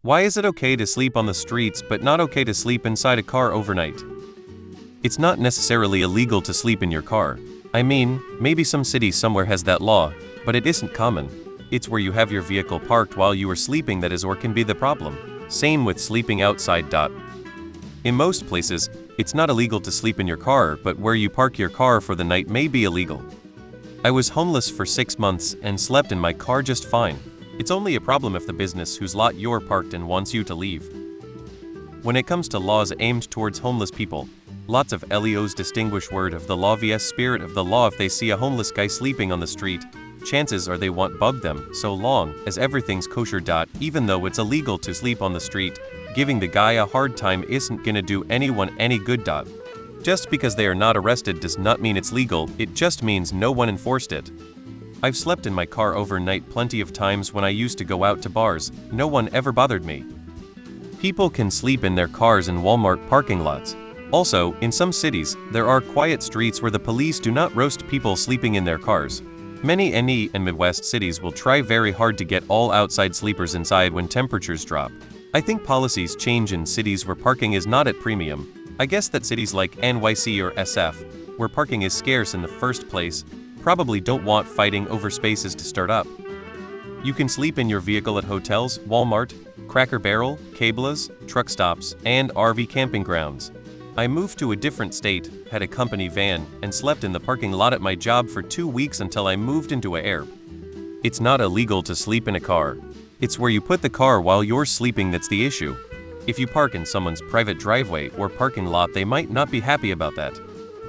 Why is it okay to sleep on the streets but not okay to sleep inside a car overnight? It's not necessarily illegal to sleep in your car. I mean, maybe some city somewhere has that law, but it isn't common. It's where you have your vehicle parked while you are sleeping that is or can be the problem. Same with sleeping outside. In most places, it's not illegal to sleep in your car, but where you park your car for the night may be illegal. I was homeless for 6 months and slept in my car just fine. It's only a problem if the business whose lot you're parked in wants you to leave. When it comes to laws aimed towards homeless people, lots of LEOs distinguish word of the law vs spirit of the law. If they see a homeless guy sleeping on the street, chances are they won't bug them, so long as everything's kosher. Even though it's illegal to sleep on the street, giving the guy a hard time isn't gonna do anyone any good. Just because they are not arrested does not mean it's legal, it just means no one enforced it. I've slept in my car overnight plenty of times when I used to go out to bars, no one ever bothered me. People can sleep in their cars in Walmart parking lots. Also, in some cities, there are quiet streets where the police do not roast people sleeping in their cars. Many NE and Midwest cities will try very hard to get all outside sleepers inside when temperatures drop. I think policies change in cities where parking is not at premium. I guess that cities like NYC or SF, where parking is scarce in the first place, probably don't want fighting over spaces to start up. You can sleep in your vehicle at hotels, Walmart, Cracker Barrel, Cabela's, truck stops, and RV camping grounds. I moved to a different state, had a company van, and slept in the parking lot at my job for 2 weeks until I moved into a Airb. It's not illegal to sleep in a car. It's where you put the car while you're sleeping that's the issue. If you park in someone's private driveway or parking lot, they might not be happy about that.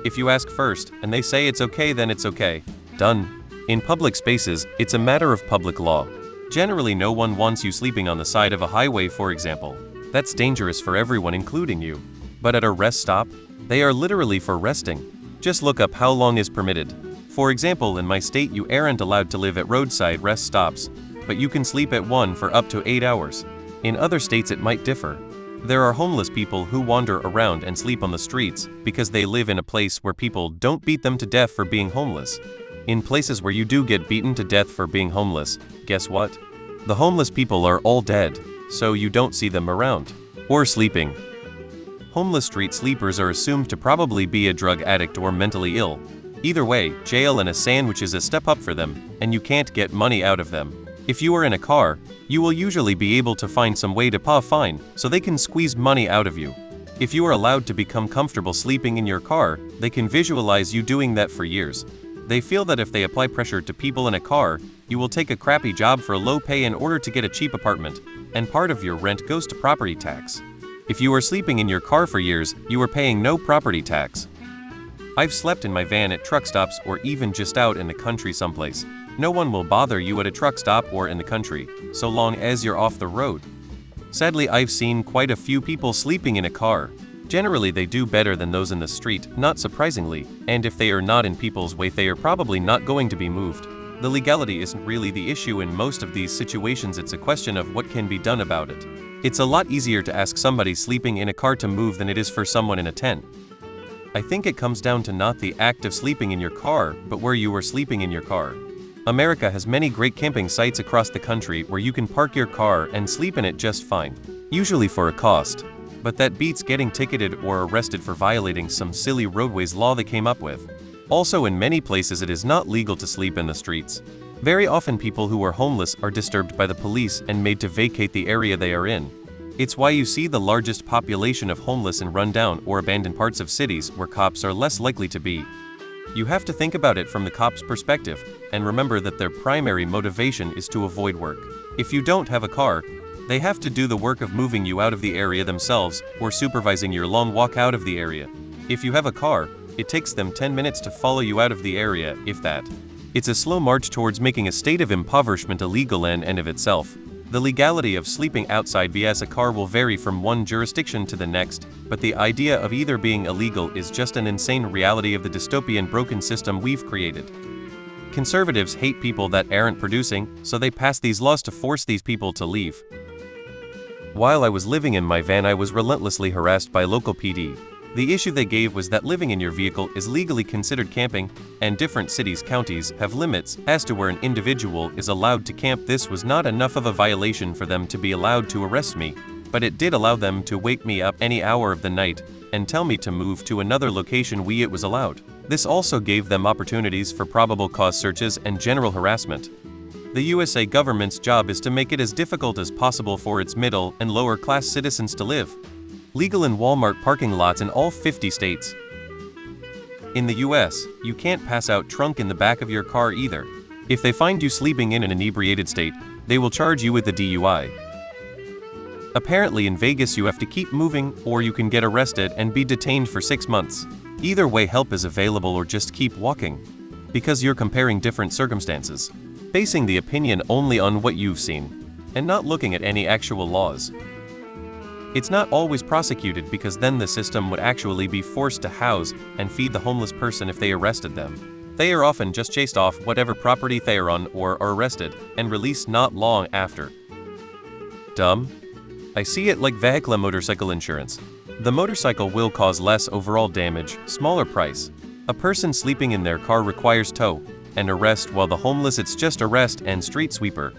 If you ask first, and they say it's okay, then it's okay. Done. In public spaces, it's a matter of public law. Generally, no one wants you sleeping on the side of a highway, for example. That's dangerous for everyone, including you. But at a rest stop, they are literally for resting. Just look up how long is permitted. For example, in my state you aren't allowed to live at roadside rest stops, but you can sleep at one for up to 8 hours. In other states it might differ. There are homeless people who wander around and sleep on the streets because they live in a place where people don't beat them to death for being homeless. In places where you do get beaten to death for being homeless, guess what? The homeless people are all dead, so you don't see them around. Or sleeping. Homeless street sleepers are assumed to probably be a drug addict or mentally ill. Either way, jail and a sandwich is a step up for them, and you can't get money out of them. If you are in a car, you will usually be able to find some way to pay a fine, so they can squeeze money out of you. If you are allowed to become comfortable sleeping in your car, they can visualize you doing that for years. They feel that if they apply pressure to people in a car, you will take a crappy job for low pay in order to get a cheap apartment, and part of your rent goes to property tax. If you are sleeping in your car for years, you are paying no property tax. I've slept in my van at truck stops or even just out in the country someplace. No one will bother you at a truck stop or in the country, so long as you're off the road. Sadly, I've seen quite a few people sleeping in a car. Generally, they do better than those in the street, not surprisingly, and if they are not in people's way, they are probably not going to be moved. The legality isn't really the issue in most of these situations, it's a question of what can be done about it. It's a lot easier to ask somebody sleeping in a car to move than it is for someone in a tent. I think it comes down to not the act of sleeping in your car, but where you are sleeping in your car. America has many great camping sites across the country where you can park your car and sleep in it just fine, usually for a cost. But that beats getting ticketed or arrested for violating some silly roadways law they came up with. Also, in many places it is not legal to sleep in the streets. Very often people who are homeless are disturbed by the police and made to vacate the area they are in. It's why you see the largest population of homeless in rundown or abandoned parts of cities where cops are less likely to be. You have to think about it from the cops' perspective, and remember that their primary motivation is to avoid work. If you don't have a car, they have to do the work of moving you out of the area themselves or supervising your long walk out of the area. If you have a car, it takes them 10 minutes to follow you out of the area, if that. It's a slow march towards making a state of impoverishment illegal in and of itself. The legality of sleeping outside vs a car will vary from one jurisdiction to the next, but the idea of either being illegal is just an insane reality of the dystopian broken system we've created. Conservatives hate people that aren't producing, so they pass these laws to force these people to leave. While I was living in my van, I was relentlessly harassed by local PD. The issue they gave was that living in your vehicle is legally considered camping, and different cities, counties have limits as to where an individual is allowed to camp. This was not enough of a violation for them to be allowed to arrest me, but it did allow them to wake me up any hour of the night and tell me to move to another location where it was allowed. This also gave them opportunities for probable cause searches and general harassment. The USA government's job is to make it as difficult as possible for its middle and lower class citizens to live. Legal in Walmart parking lots in all 50 states. In the US, you can't pass out drunk in the back of your car either. If they find you sleeping in an inebriated state, they will charge you with a DUI. Apparently in Vegas you have to keep moving, or you can get arrested and be detained for 6 months. Either way, help is available, or just keep walking. Because you're comparing different circumstances, basing the opinion only on what you've seen, and not looking at any actual laws. It's not always prosecuted, because then the system would actually be forced to house and feed the homeless person if they arrested them. They are often just chased off whatever property they are on or are arrested and released not long after. Dumb? I see it like vehicle and motorcycle insurance. The motorcycle will cause less overall damage, smaller price. A person sleeping in their car requires tow and arrest, while the homeless, it's just arrest and street sweeper.